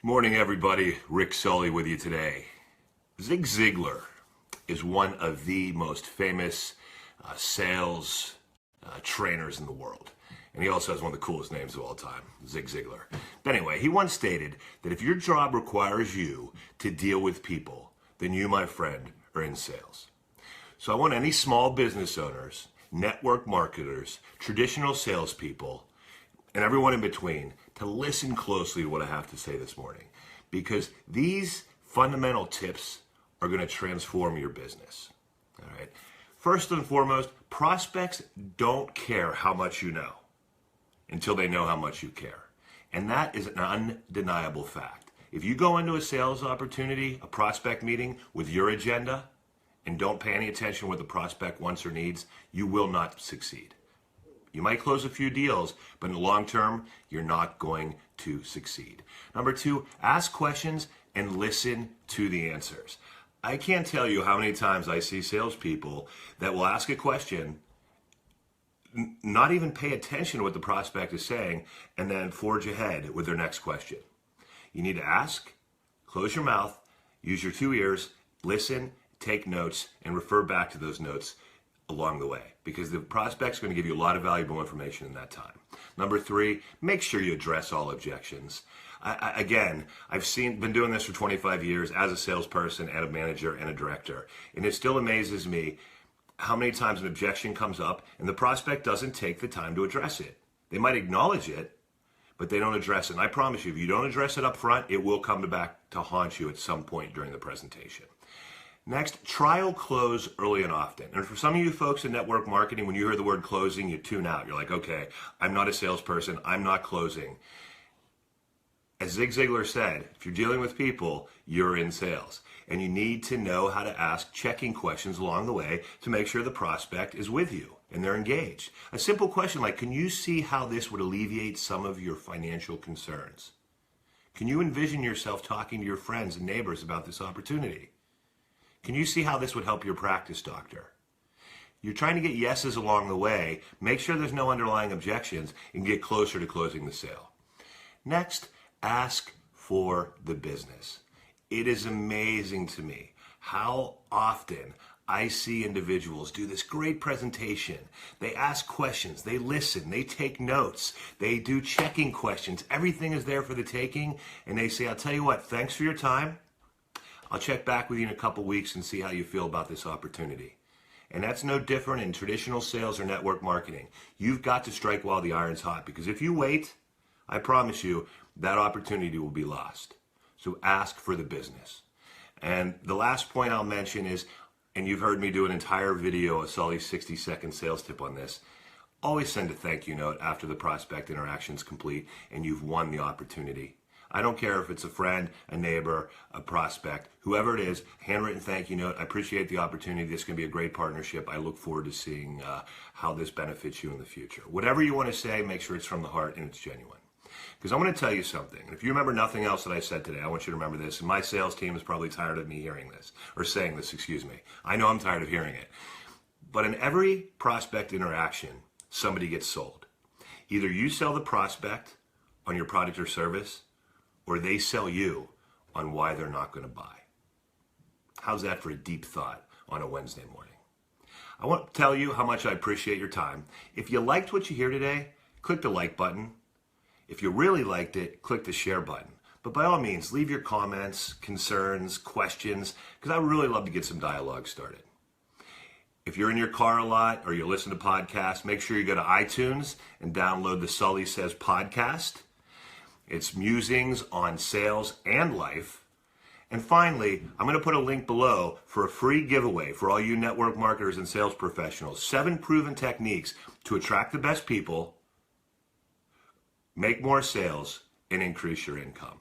Morning, everybody. Rick Saulle with you today. Zig Ziglar is one of the most famous sales trainers in the world. And he also has one of the coolest names of all time, Zig Ziglar. But anyway, he once stated that if your job requires you to deal with people, then you, my friend, are in sales. So I want any small business owners, network marketers, traditional salespeople, and everyone in between to listen closely to what I have to say this morning, because these fundamental tips are going to transform your business. All right. First and foremost, prospects don't care how much you know until they know how much you care. And that is an undeniable fact. If you go into a sales opportunity, a prospect meeting with your agenda and don't pay any attention to what the prospect wants or needs, you will not succeed. You might close a few deals, but in the long term, you're not going to succeed. Number two, ask questions and listen to the answers. I can't tell you how many times I see salespeople that will ask a question, not even pay attention to what the prospect is saying, and then forge ahead with their next question. You need to ask, close your mouth, use your two ears, listen, take notes, and refer back to those notes along the way, because the prospect's going to give you a lot of valuable information in that time. Number three, make sure you address all objections. I've been doing this for 25 years as a salesperson and a manager and a director, and it still amazes me how many times an objection comes up and the prospect doesn't take the time to address it. They might acknowledge it, but they don't address it. And I promise you, if you don't address it up front, it will come back to haunt you at some point during the presentation. Next, trial close early and often. And for some of you folks in network marketing, when you hear the word closing, you tune out. You're like, okay, I'm not a salesperson. I'm not closing. As Zig Ziglar said, if you're dealing with people, you're in sales. And you need to know how to ask checking questions along the way to make sure the prospect is with you and they're engaged. A simple question like, can you see how this would alleviate some of your financial concerns? Can you envision yourself talking to your friends and neighbors about this opportunity? Can you see how this would help your practice, doctor? You're trying to get yeses along the way. Make sure there's no underlying objections and get closer to closing the sale. Next, ask for the business. It is amazing to me how often I see individuals do this great presentation. They ask questions, they listen, they take notes, they do checking questions. Everything is there for the taking, and they say, I'll tell you what, thanks for your time. I'll check back with you in a couple weeks and see how you feel about this opportunity. And that's no different in traditional sales or network marketing. You've got to strike while the iron's hot, because if you wait, I promise you, that opportunity will be lost. So ask for the business. And the last point I'll mention is, and you've heard me do an entire video, a Saulle 60-second sales tip on this, always send a thank you note after the prospect interaction is complete and you've won the opportunity. I don't care if it's a friend, a neighbor, a prospect, whoever it is, handwritten thank you note. I appreciate the opportunity. This is going to be a great partnership. I look forward to seeing how this benefits you in the future. Whatever you want to say, make sure it's from the heart and it's genuine. Because I'm going to tell you something. And if you remember nothing else that I said today, I want you to remember this. And my sales team is probably tired of me hearing this, or saying this, excuse me. I know I'm tired of hearing it. But in every prospect interaction, somebody gets sold. Either you sell the prospect on your product or service, or they sell you on why they're not going to buy. How's that for a deep thought on a Wednesday morning? I want to tell you how much I appreciate your time. If you liked what you hear today, click the like button. If you really liked it, click the share button. But by all means, leave your comments, concerns, questions, because I would really love to get some dialogue started. If you're in your car a lot or you listen to podcasts, make sure you go to iTunes and download the Saulle Says podcast. It's musings on sales and life. And finally, I'm going to put a link below for a free giveaway for all you network marketers and sales professionals. 7 proven techniques to attract the best people, make more sales, and increase your income.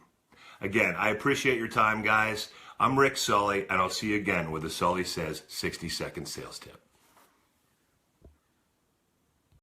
Again, I appreciate your time, guys. I'm Rick Saulle, and I'll see you again with the Saulle Says 60-second sales tip.